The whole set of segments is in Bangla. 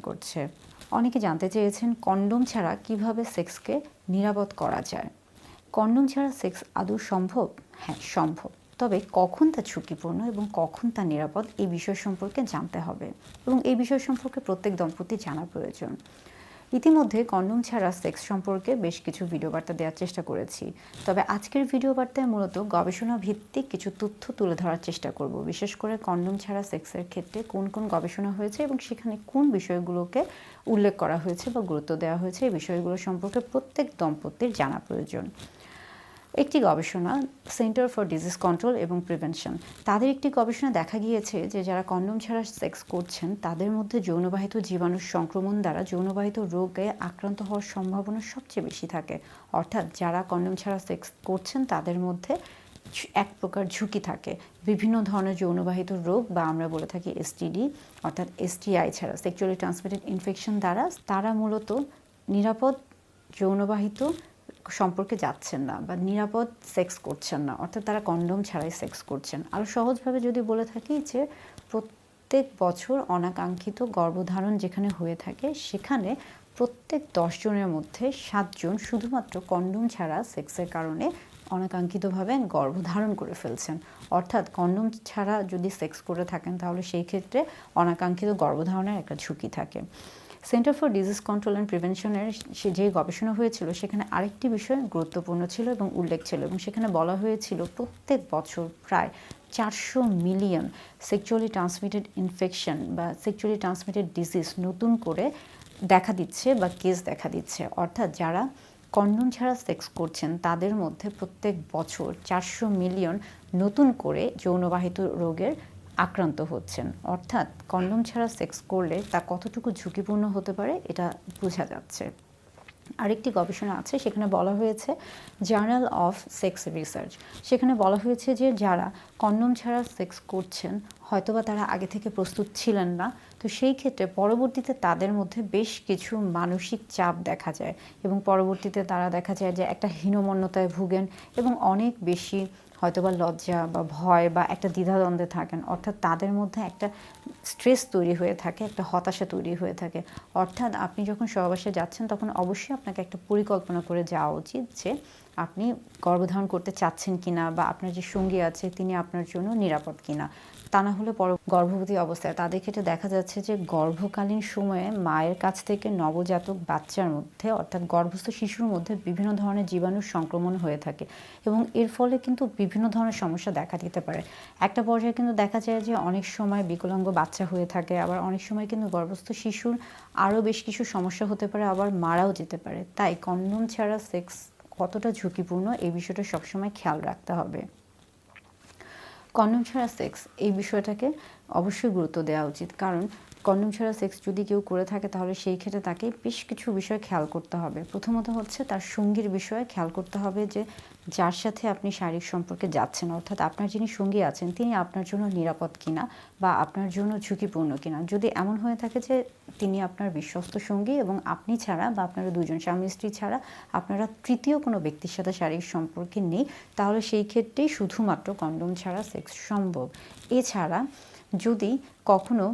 করছে। অনেকে জানতে চেয়েছেন কন্ডোম ছাড়া কিভাবে সেক্সকে নিরাপদ করা যায়। কন্ডোম ছাড়া সেক্স আদৌ সম্ভব? হ্যাঁ, সম্ভব। তবে কখন তা ঝুঁকিপূর্ণ এবং কখন তা নিরাপদ এই বিষয় সম্পর্কে জানতে হবে এবং এই বিষয় সম্পর্কে প্রত্যেক দম্পতি জানা প্রয়োজন। ইতিমধ্যে কন্ডোম ছাড়া সেক্স সম্পর্কে বেশ কিছু ভিডিও বার্তা দেওয়ার চেষ্টা করেছি। তবে আজকের ভিডিও বার্তায় মূলত গবেষণা ভিত্তিক কিছু তথ্য তুলে ধরার চেষ্টা করব, বিশেষ করে কন্ডোম ছাড়া সেক্সের ক্ষেত্রে কোন কোন গবেষণা হয়েছে এবং সেখানে কোন বিষয়গুলোকে উল্লেখ করা হয়েছে বা গুরুত্ব দেওয়া হয়েছে এই বিষয়গুলো সম্পর্কে প্রত্যেক দম্পতির জানা প্রয়োজন। একটি গবেষণা সেন্টার ফর ডিজিজ কন্ট্রোল এবং প্রিভেনশন, তাদের একটি গবেষণা দেখা গিয়েছে যে যারা কন্ডোম ছাড়া সেক্স করছেন তাদের মধ্যে যৌনবাহিত জীবাণুর সংক্রমণ দ্বারা যৌনবাহিত রোগে আক্রান্ত হওয়ার সম্ভাবনা সবচেয়ে বেশি থাকে। অর্থাৎ যারা কন্ডোম ছাড়া সেক্স করছেন তাদের মধ্যে এক প্রকার ঝুঁকি থাকে বিভিন্ন ধরনের যৌনবাহিত রোগ বা আমরা বলে থাকি এসটিডি অর্থাৎ এসটিআই ছাড়া সেক্সুয়ালি ট্রান্সমিটেড ইনফেকশন দ্বারা তারা মূলত নিরাপদ যৌনবাহিত সম্পর্কে যাচ্ছেন না বা নিরাপদ সেক্স করছেন না, অর্থাৎ তারা কন্ডোম ছাড়াই সেক্স করছেন। আরও সহজভাবে যদি বলে থাকি যে প্রত্যেক বছর অনাকাঙ্ক্ষিত গর্ভধারণ যেখানে হয়ে থাকে সেখানে প্রত্যেক 10 জনের মধ্যে 7 জন শুধুমাত্র কন্ডোম ছাড়া সেক্সের কারণে অনাকাঙ্ক্ষিতভাবে গর্ভধারণ করে ফেলছেন। অর্থাৎ কন্ডোম ছাড়া যদি সেক্স করে থাকেন তাহলে সেই ক্ষেত্রে অনাকাঙ্ক্ষিত গর্ভধারণের একটা ঝুঁকি থাকে। Centre for disease control and প্রিভেনশনের যে গবেষণা হয়েছিল সেখানে আরেকটি বিষয় গুরুত্বপূর্ণ ছিল এবং উল্লেখ ছিল এবং সেখানে বলা হয়েছিল প্রত্যেক বছর প্রায় 400 মিলিয়ন সেক্সুয়ালি ট্রান্সমিটেড ইনফেকশন বা সেক্সুয়ালি ট্রান্সমিটেড ডিজিজ নতুন করে দেখা দিচ্ছে বা কেস দেখা দিচ্ছে। অর্থাৎ যারা কন্ডোম ছাড়া সেক্স করছেন তাদের মধ্যে প্রত্যেক বছর 400 মিলিয়ন নতুন করে যৌনবাহিত রোগের আক্রান্ত হচ্ছেন। অর্থাৎ কন্ডোম ছাড়া সেক্স করলে তা কতটুকু ঝুঁকিপূর্ণ হতে পারে এটা বোঝা যাচ্ছে। আরেকটি গবেষণা আছে সেখানে বলা হয়েছে জার্নাল অফ সেক্স রিসার্চ, সেখানে বলা হয়েছে যে যারা কন্ডোম ছাড়া সেক্স করছেন হয়তোবা তারা আগে থেকে প্রস্তুত ছিলেন না, তো সেই ক্ষেত্রে পরবর্তীতে তাদের মধ্যে বেশ কিছু মানসিক চাপ দেখা যায় এবং পরবর্তীতে তারা দেখা যায় যে একটা হীনমন্যতায় ভুগেন এবং অনেক বেশি হয়তোবা লজ্জা বা ভয় বা একটা দ্বিধাদ্বন্দ্বে থাকেন। অর্থাৎ তাদের মধ্যে একটা স্ট্রেস তৈরি হয়ে থাকে, একটা হতাশা তৈরি হয়ে থাকে। অর্থাৎ আপনি যখন সহবাসে যাচ্ছেন তখন অবশ্যই আপনাকে একটা পরিকল্পনা করে যাওয়া উচিত যে আপনি গর্ভধারণ করতে চাচ্ছেন কিনা বা আপনার যে সঙ্গী আছে তিনি আপনার জন্য নিরাপদ কিনা। তা না হলে গর্ভবতী অবস্থায় তাদের ক্ষেত্রে দেখা যাচ্ছে যে গর্ভকালীন সময়ে মায়ের কাছ থেকে নবজাতক বাচ্চার মধ্যে অর্থাৎ গর্ভস্থ শিশুর মধ্যে বিভিন্ন ধরনের জীবাণুর সংক্রমণ হয়ে থাকে এবং এর ফলে কিন্তু বিভিন্ন ধরনের সমস্যা দেখা দিতে পারে। একটা পর্যায়ে কিন্তু দেখা যায় যে অনেক সময় বিকলাঙ্গ বাচ্চা হয়ে থাকে, আবার অনেক সময় কিন্তু গর্ভস্থ শিশুর আরও বেশ কিছু সমস্যা হতে পারে, আবার মারাও যেতে পারে। তাই কন্ডোম ছাড়া সেক্স কতটা ঝুঁকিপূর্ণ এই বিষয়টা সবসময় খেয়াল রাখতে হবে। কন্ডোম ছাড়া সেক্স এই বিষয়টাকে অবশ্যই গুরুত্ব দেওয়া উচিত, কারণ কন্ডোম ছাড়া সেক্স যদি কেউ করে থাকে তাহলে সেই ক্ষেত্রে তাকে বেশ কিছু বিষয় খেয়াল করতে হবে। প্রথমত হচ্ছে তার সঙ্গীর বিষয়ে খেয়াল করতে হবে যে যার সাথে আপনি শারীরিক সম্পর্কে যাচ্ছেন অর্থাৎ আপনার যিনি সঙ্গী আছেন তিনি আপনার জন্য নিরাপদ কিনা বা আপনার জন্য ঝুঁকিপূর্ণ কিনা। যদি এমন হয়ে থাকে যে তিনি আপনার বিশ্বস্ত সঙ্গী এবং আপনি ছাড়া বা আপনারা দুজন স্বামী স্ত্রী ছাড়া আপনারা তৃতীয় কোনো ব্যক্তির সাথে শারীরিক সম্পর্কে নেই, তাহলে সেই ক্ষেত্রেই শুধুমাত্র কন্ডোম ছাড়া সেক্স সম্ভব। এছাড়া যদি কখনো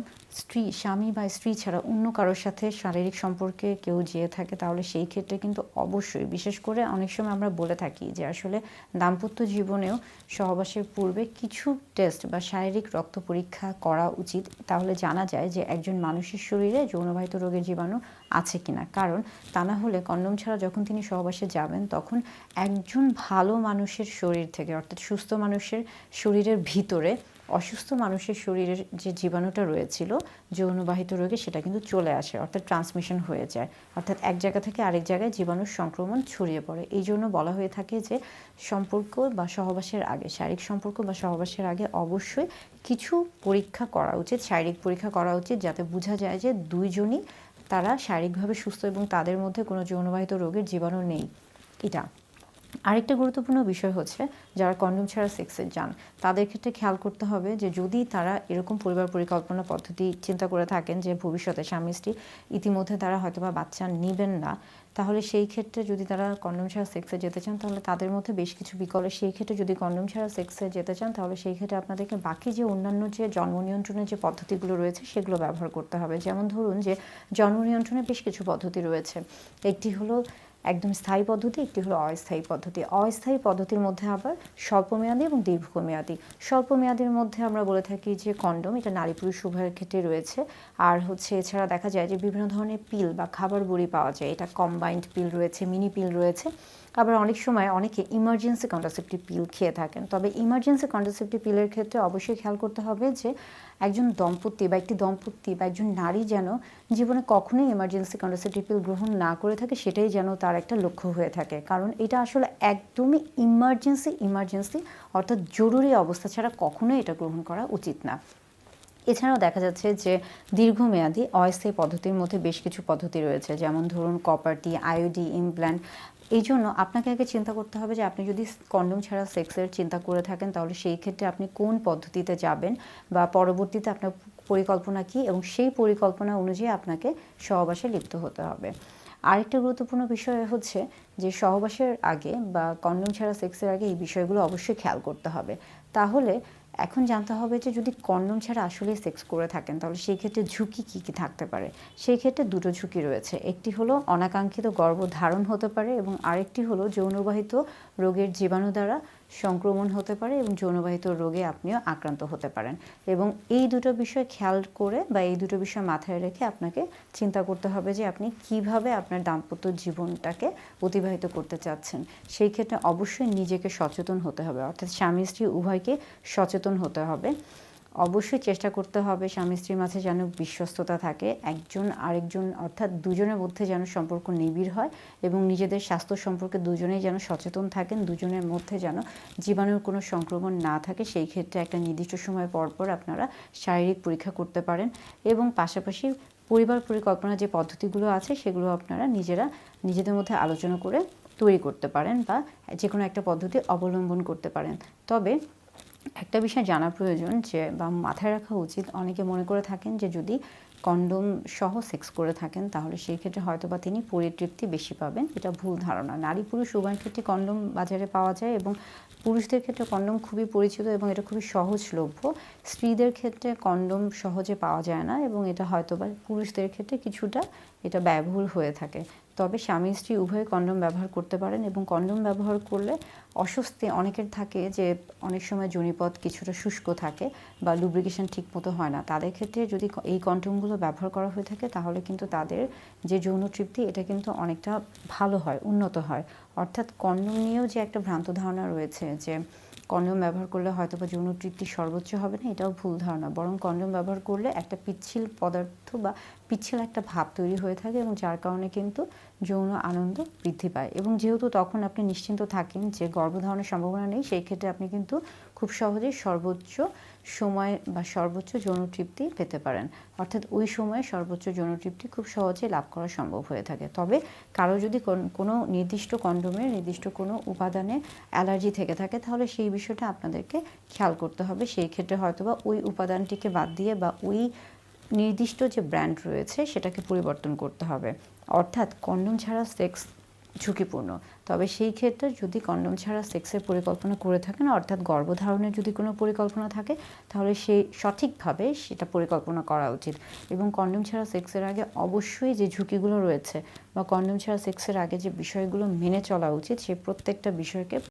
স্বামী বা স্ত্রী ছাড়া অন্য কারোর সাথে শারীরিক সম্পর্কে কেউ যেয়ে থাকে তাহলে সেই ক্ষেত্রে কিন্তু অবশ্যই, বিশেষ করে অনেক সময় আমরা বলে থাকি যে আসলে দাম্পত্য জীবনেও সহবাসের পূর্বে কিছু টেস্ট বা শারীরিক রক্ত পরীক্ষা করা উচিত, তাহলে জানা যায় যে একজন মানুষের শরীরে যৌনবাহিত রোগের জীবাণু আছে কিনা। কারণ তা না হলে কন্ডোম ছাড়া যখন তিনি সহবাসে যাবেন তখন একজন ভালো মানুষের শরীর থেকে অর্থাৎ সুস্থ মানুষের শরীরের ভিতরে অসুস্থ মানুষের শরীরের যে জীবাণুটা রয়েছিল যৌনবাহিত রোগে সেটা কিন্তু চলে আসে, অর্থাৎ ট্রান্সমিশন হয়ে যায়, অর্থাৎ এক জায়গা থেকে আরেক জায়গায় জীবাণুর সংক্রমণ ছড়িয়ে পড়ে। এই জন্য বলা হয়ে থাকে যে সম্পর্ক বা সহবাসের আগে, শারীরিক সম্পর্ক বা সহবাসের আগে অবশ্যই কিছু পরীক্ষা করা উচিত, শারীরিক পরীক্ষা করা উচিত, যাতে বোঝা যায় যে দুইজনই তারা শারীরিকভাবে সুস্থ এবং তাদের মধ্যে কোনো যৌনবাহিত রোগের জীবাণু নেই। এটা আরেকটা গুরুত্বপূর্ণ বিষয় হচ্ছে যারা কন্ডোম ছাড়া সেক্সে যান তাদের ক্ষেত্রে খেয়াল করতে হবে যে যদি তারা এরকম পরিবার পরিকল্পনা পদ্ধতি চিন্তা করে থাকেন যে ভবিষ্যতে স্বামী স্ত্রী ইতিমধ্যে তারা হয়তোবা বাচ্চা নেবেন না, তাহলে সেই ক্ষেত্রে যদি তারা কন্ডোম ছাড়া সেক্সে যেতে চান তাহলে তাদের মধ্যে বেশ কিছু বিকল্প। সেই ক্ষেত্রে যদি কন্ডোম ছাড়া সেক্সে যেতে চান তাহলে সেই ক্ষেত্রে আপনাদেরকে বাকি যে অন্যান্য যে জন্ম নিয়ন্ত্রণের যে পদ্ধতিগুলো রয়েছে সেগুলো ব্যবহার করতে হবে। যেমন ধরুন যে জন্ম নিয়ন্ত্রণের বেশ কিছু পদ্ধতি রয়েছে। একটি হলো একদম স্থায়ী পদ্ধতি, একটি হলো অস্থায়ী পদ্ধতি। অস্থায়ী পদ্ধতির মধ্যে আবার স্বল্পমেয়াদী এবং দীর্ঘমেয়াদী। স্বল্পমেয়াদীর মধ্যে আমরা বলে থাকি যে কন্ডোম, এটা নারী পুরুষ উভয়ের ক্ষেত্রে রয়েছে। আর হচ্ছে এছাড়া দেখা যায় যে বিভিন্ন ধরনের পিল বা খাবার বড়ি পাওয়া যায়, এটা কম্বাইন্ড পিল রয়েছে, মিনি পিল রয়েছে। আবার অনেক সময় অনেকে ইমার্জেন্সি কন্ট্রাসেপটিভ পিল খেয়ে থাকেন। তবে ইমার্জেন্সি কন্ট্রাসেপটিভ পিলের ক্ষেত্রে অবশ্যই খেয়াল করতে হবে যে একজন দম্পতি বা একটি দম্পতি বা একজন নারী যেন জীবনে কখনোই ইমার্জেন্সি কন্ট্রাসেপটিভ পিল গ্রহণ না করে থাকে, সেটাই যেন তার একটা লক্ষ্য হয়ে থাকে। কারণ এটা আসলে একদমই ইমার্জেন্সি অর্থাৎ জরুরি অবস্থা ছাড়া কখনোই এটা গ্রহণ করা উচিত না। এছাড়াও দেখা যাচ্ছে যে দীর্ঘমেয়াদী অস্থায়ী পদ্ধতির মধ্যে বেশ কিছু পদ্ধতি রয়েছে, যেমন ধরুন কপারটি, আইওডি, ইমপ্ল্যান্ট। এই জন্য আপনাকে আগে চিন্তা করতে হবে যে আপনি যদি কন্ডোম ছাড়া সেক্সের চিন্তা করে থাকেন তাহলে সেই ক্ষেত্রে আপনি কোন পদ্ধতিতে যাবেন বা পরবর্তীতে আপনার পরিকল্পনা কী, এবং সেই পরিকল্পনা অনুযায়ী আপনাকে সহবাসে লিপ্ত হতে হবে। আরেকটা গুরুত্বপূর্ণ বিষয় হচ্ছে যে সহবাসের আগে বা কন্ডোম ছাড়া সেক্সের আগে এই বিষয়গুলো অবশ্যই খেয়াল করতে হবে। তাহলে এখন জানতে হবে যে যদি কন্ডোম ছাড়া আসলে সেক্স করে থাকেন তাহলে সেই ক্ষেত্রে ঝুঁকি কী কী থাকতে পারে। সেই ক্ষেত্রে দুটো ঝুঁকি রয়েছে, একটি হলো অনাকাঙ্ক্ষিত গর্ভধারণ হতে পারে এবং আরেকটি হলো যৌনবাহিত রোগের জীবাণু দ্বারা সংক্রমণ হতে পারে এবং যৌনবাহিত রোগে আপনিও আক্রান্ত হতে পারেন। এবং এই দুটো বিষয় খেয়াল করে বা এই দুটো বিষয় মাথায় রেখে আপনাকে চিন্তা করতে হবে যে আপনি কিভাবে আপনার দাম্পত্য জীবনটাকে অতিবাহিত করতে চাচ্ছেন। সেই ক্ষেত্রে অবশ্যই নিজেকে সচেতন হতে হবে, অর্থাৎ স্বামী স্ত্রী উভয়কে সচেতন হতে হবে। অবশ্যই চেষ্টা করতে হবে স্বামী স্ত্রীর মাঝে যেন বিশ্বস্ততা থাকে, একজন আরেকজন অর্থাৎ দুজনের মধ্যে যেন সম্পর্ক নিবিড় হয় এবং নিজেদের স্বাস্থ্য সম্পর্কে দুজনেই যেন সচেতন থাকেন, দুজনের মধ্যে যেন জীবাণুর কোনো সংক্রমণ না থাকে। সেই ক্ষেত্রে একটা নির্দিষ্ট সময় পর পর আপনারা শারীরিক পরীক্ষা করতে পারেন এবং পাশাপাশি পরিবার পরিকল্পনা যে পদ্ধতিগুলো আছে সেগুলো আপনারা নিজেদের মধ্যে আলোচনা করে তৈরি করতে পারেন বা যে কোনো একটা পদ্ধতি অবলম্বন করতে পারেন। তবে একটা বিষয় জানা প্রয়োজন যে বা মাথায় রাখা উচিত, অনেকে মনে করে থাকেন যে যদি কন্ডোম সহ সেক্স করে থাকেন তাহলে সেই ক্ষেত্রে হয়তো বা তিনি পরিতৃপ্তি বেশি পাবেন। এটা ভুল ধারণা। নারী পুরুষ উভয়ের ক্ষেত্রে কন্ডোম বাজারে পাওয়া যায় এবং পুরুষদের ক্ষেত্রে কন্ডোম খুবই পরিচিত এবং এটা খুবই সহজলভ্য। স্ত্রীদের ক্ষেত্রে কন্ডোম সহজে পাওয়া যায় না এবং এটা হয়তো বা পুরুষদের ক্ষেত্রে কিছুটা এটা ব্যয়বহুল হয়ে থাকে। তবে স্বামী স্ত্রী উভয়ে কন্ডোম ব্যবহার করতে পারেন এবং কন্ডোম ব্যবহার করলে অস্বস্তি অনেকের থাকে যে অনেক সময় যোনিপথ কিছুটা শুষ্ক থাকে বা লুব্রিকেশন ঠিকমতো হয় না। তাদের ক্ষেত্রে যদি এই কন্ডোমগুলো ব্যবহার করা হয়ে থাকে তাহলে কিন্তু তাদের যে যৌন তৃপ্তি এটা কিন্তু অনেকটা ভালো হয়, উন্নত হয়। অর্থাৎ কন্ডোম নিয়েও যে একটা ভ্রান্ত ধারণা রয়েছে যে কন্ডোম ব্যবহার করলে হয়তো বা যৌন তৃপ্তি সর্বোচ্চ হবে না, এটাও ভুল ধারণা। বরং কন্ডোম ব্যবহার করলে একটা পিচ্ছিল পদার্থ বা পিচ্ছিল একটা ভাব তৈরি হয়ে থাকে এবং যার কারণে কিন্তু যৌন আনন্দ বৃদ্ধি পায়। এবং যেহেতু তখন আপনি নিশ্চিন্ত থাকেন যে গর্ভধারণের সম্ভাবনা নেই, সেই ক্ষেত্রে আপনি কিন্তু খুব সহজেই সর্বোচ্চ সময় বা সর্বোচ্চ যৌন তৃপ্তি পেতে পারেন। অর্থাৎ ওই সময়ে সর্বোচ্চ যৌন তৃপ্তি খুব সহজে লাভ করা সম্ভব হয়ে থাকে। তবে কারো যদি কোনো নির্দিষ্ট কন্ডোমের নির্দিষ্ট কোনো উপাদানে অ্যালার্জি থেকে থাকে তাহলে সেই বিষয়টা আপনাদেরকে খেয়াল করতে হবে। সেই ক্ষেত্রে হয়তোবা ওই উপাদানটিকে বাদ দিয়ে বা ওই নির্দিষ্ট যে ব্র্যান্ড রয়েছে সেটাকে পরিবর্তন করতে হবে। অর্থাৎ কন্ডোম ছাড়া সেক্স ঝুঁকিপূর্ণ। তবে সেই ক্ষেত্রে যদি কন্ডোম ছাড়া সেক্সের পরিকল্পনা করে থাকেন, অর্থাৎ গর্ভধারণের যদি কোনো পরিকল্পনা থাকে তাহলে সেই সঠিকভাবে সেটা পরিকল্পনা করা উচিত। এবং কন্ডোম ছাড়া সেক্সের আগে অবশ্যই যে ঝুঁকিগুলো রয়েছে বা কন্ডোম ছাড়া সেক্সের আগে যে বিষয়গুলো মেনে চলা উচিত সেই প্রত্যেকটা বিষয়কে